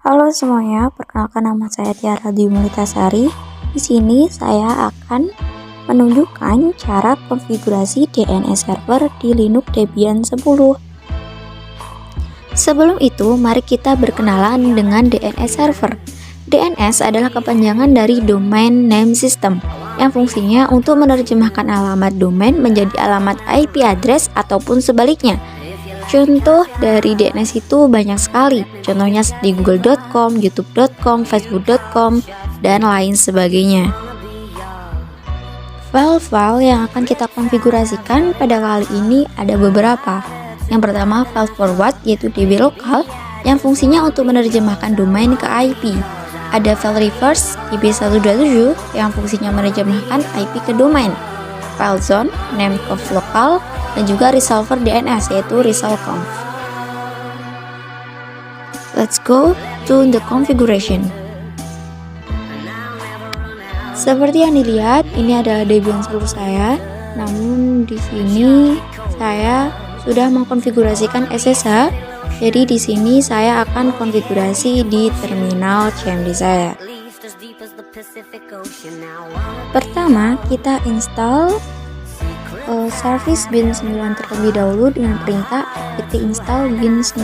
Halo semuanya, perkenalkan nama saya Tiara Dwi Mulitasari. Di sini saya akan menunjukkan cara konfigurasi DNS server di Linux Debian 10. Sebelum itu, mari kita berkenalan dengan DNS server. DNS adalah kepanjangan dari Domain Name System yang fungsinya untuk menerjemahkan alamat domain menjadi alamat IP address ataupun sebaliknya. Contoh dari DNS itu banyak sekali, contohnya di google.com, youtube.com, facebook.com, dan lain sebagainya. File-file yang akan kita konfigurasikan pada kali ini ada beberapa. Yang pertama file forward, yaitu DB lokal yang fungsinya untuk menerjemahkan domain ke IP. Ada file reverse DB127 yang fungsinya menerjemahkan IP ke domain. File zone, name conf lokal, dan juga resolver DNS yaitu resolve-conf. Let's go to the configuration. Seperti yang dilihat, ini adalah Debian 10 saya. Namun di sini saya sudah mengkonfigurasikan SSH. Jadi di sini saya akan konfigurasi di terminal CMD saya. Pertama, kita install service bin 9 terlebih dahulu dengan perintah apt install bin 9.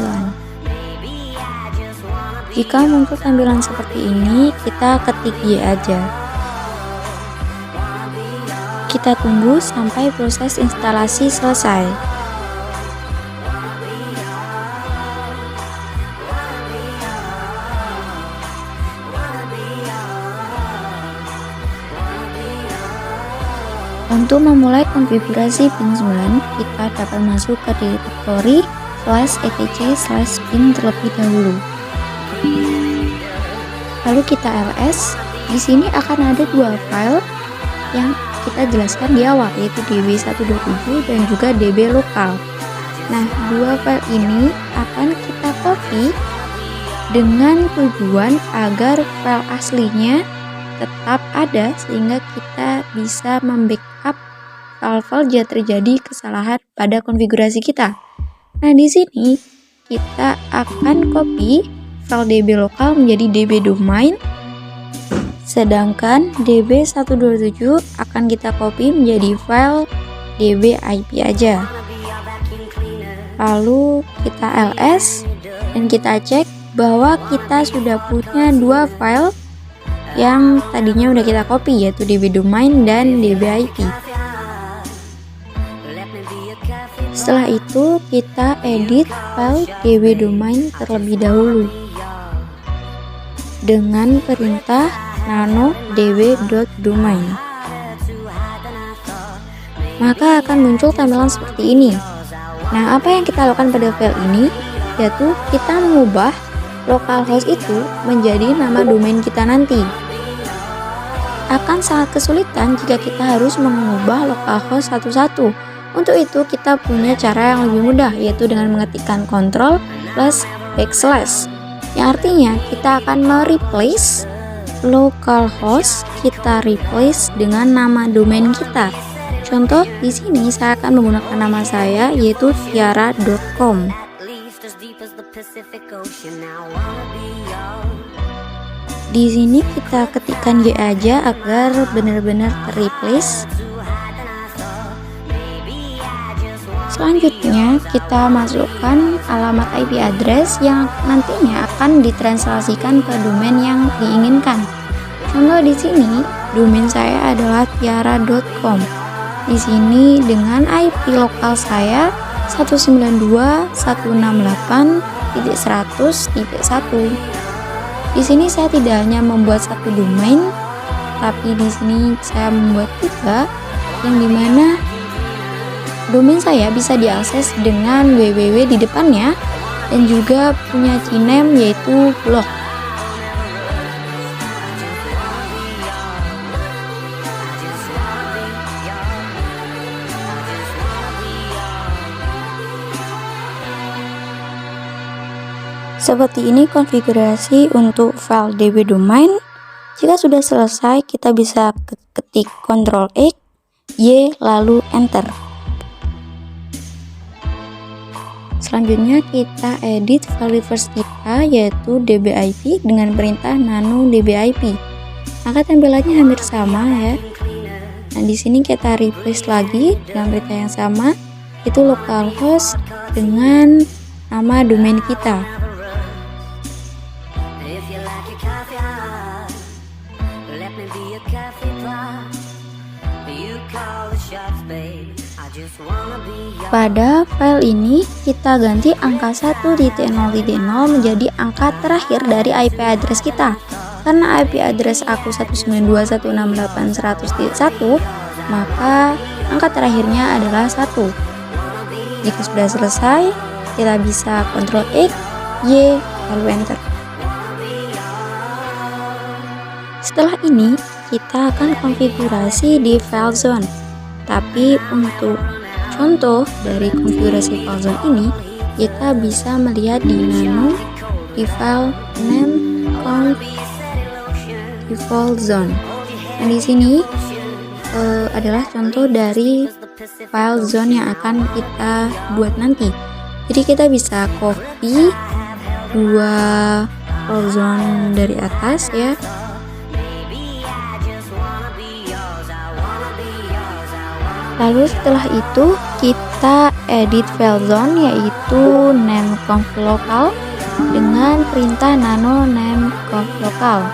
Jika muncul tampilan seperti ini, kita ketik Y aja. Kita tunggu sampai proses instalasi selesai. Untuk memulai konfigurasi bin 9, kita dapat masuk ke directory /etc/bin terlebih dahulu. Lalu kita ls. Di sini akan ada dua file yang kita jelaskan di awal, yaitu db127 dan juga db lokal. Nah, dua file ini akan kita copy dengan tujuan agar file aslinya tetap ada sehingga kita bisa membackup file-file jika terjadi kesalahan pada konfigurasi kita. Nah, di sini kita akan copy file db lokal menjadi db domain, sedangkan db127 akan kita copy menjadi file db IP aja. Lalu kita ls dan kita cek bahwa kita sudah punya dua file yang tadinya udah kita copy, yaitu db domain dan db IP. Setelah itu kita edit file db domain terlebih dahulu dengan perintah nano db.domain. Maka akan muncul tampilan seperti ini. Nah, apa yang kita lakukan pada file ini yaitu kita mengubah localhost itu menjadi nama domain kita nanti. Akan sangat kesulitan jika kita harus mengubah localhost satu-satu. Untuk itu kita punya cara yang lebih mudah, yaitu dengan mengetikkan Ctrl +\, yang artinya kita akan mereplace localhost, kita replace dengan nama domain kita. Contoh di sini saya akan menggunakan nama saya, yaitu tiara.com. Di sini kita ketikkan Y aja agar benar-benar terreplace. Selanjutnya kita masukkan alamat IP address yang nantinya akan ditranslasikan ke domain yang diinginkan. Contoh di sini domain saya adalah tiara.com. Di sini dengan IP lokal saya 192.168.100.1. Di sini saya tidak hanya membuat satu domain, tapi di sini saya membuat tiga, yang dimana domain saya bisa diakses dengan www di depannya dan juga punya cname yaitu blog. Seperti ini konfigurasi untuk file db domain. Jika sudah selesai, kita bisa ketik Ctrl X, Y, lalu Enter. Selanjutnya kita edit file reverse kita, yaitu dbip dengan perintah nano dbip. Maka tampilannya hampir sama ya. Nah, di sini kita replace lagi dengan perintah yang sama, itu localhost dengan nama domain kita. Pada file ini kita ganti angka 1.0.0 menjadi angka terakhir dari IP address kita. Karena IP address aku 192.168.100.1, maka angka terakhirnya adalah 1. Jika sudah selesai, kita bisa Ctrl X, Y, lalu enter. Setelah ini, kita akan konfigurasi di file zone. Tapi untuk contoh dari konfigurasi file zone ini, kita bisa melihat di nano di file name conf default zone. Nah, di sini adalah contoh dari file zone yang akan kita buat nanti. Jadi kita bisa copy dua file zone dari atas ya. Lalu setelah itu kita edit file zone, yaitu name conf local dengan perintah nano name conf local.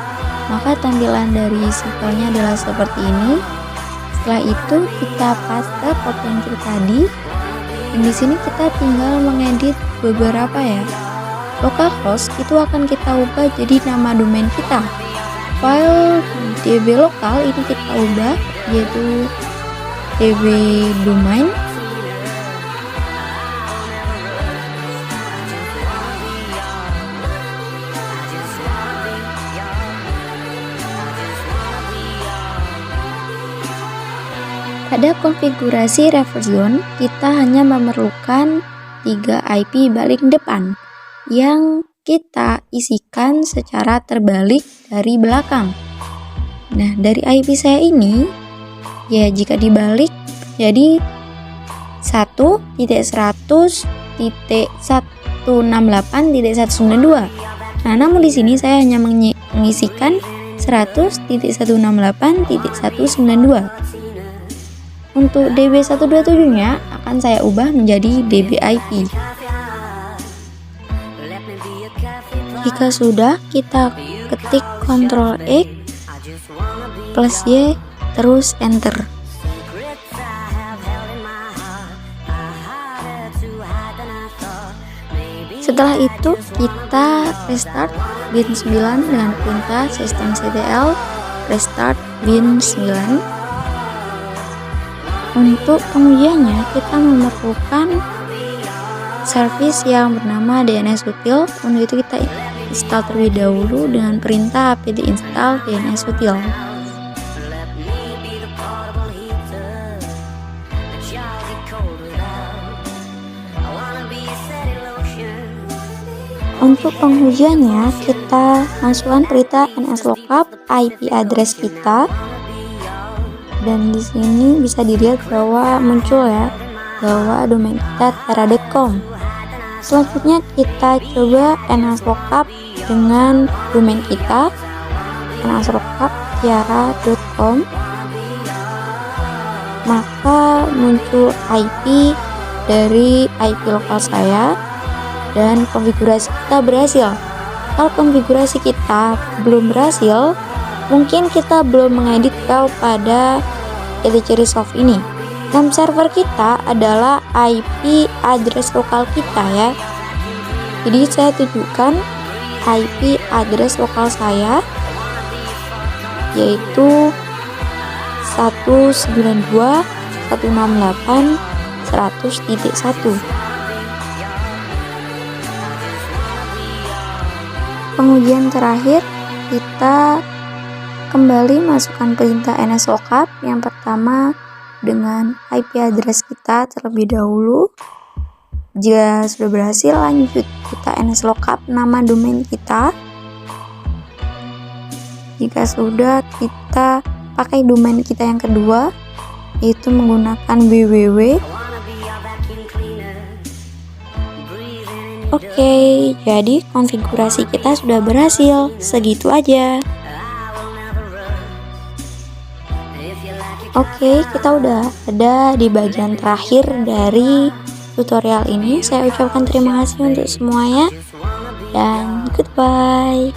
Maka tampilan dari filenya adalah seperti ini. Setelah itu kita paste code yang tadi. Dan di sini kita tinggal mengedit beberapa ya. Localhost itu akan kita ubah jadi nama domain kita. File db lokal ini kita ubah yaitu db domain. Pada konfigurasi reverse zone, kita hanya memerlukan 3 IP balik depan yang kita isikan secara terbalik dari belakang. Nah, dari IP saya ini, ya jika dibalik jadi 1.100.168.192. Nah, namun di sini saya hanya mengisikan 100.168.192. Untuk DB127-nya akan saya ubah menjadi DBIP. Jika sudah, kita ketik Ctrl X plus Y terus enter. Setelah itu kita restart bin 9 dengan perintah systemctl restart bin 9. Untuk pengujiannya kita memerlukan service yang bernama dnsutil. Untuk itu kita install terlebih dahulu dengan perintah apt install dnsutil. Untuk pengujiannya kita masukkan perintah nslookup IP address kita. Dan di sini bisa dilihat bahwa muncul ya bahwa domain kita tiara.com. Selanjutnya kita coba nslookup dengan domain kita nslookup tiara.com. Maka muncul IP dari IP lokal saya dan konfigurasi kita berhasil. Kalau konfigurasi kita belum berhasil, mungkin kita belum mengedit file pada Cherrysoft ini. Nama server kita adalah IP address lokal kita ya. Jadi saya tunjukkan IP address lokal saya yaitu 192.168.100.1. Pengujian terakhir kita kembali masukkan perintah nslookup yang pertama dengan IP address kita terlebih dahulu. Jika sudah berhasil, lanjut kita nslookup nama domain kita. Jika sudah, kita pakai domain kita yang kedua yaitu menggunakan www. Oke, jadi konfigurasi kita sudah berhasil. Segitu aja. Oke, kita udah ada di bagian terakhir dari tutorial ini. Saya ucapkan terima kasih untuk semuanya dan goodbye.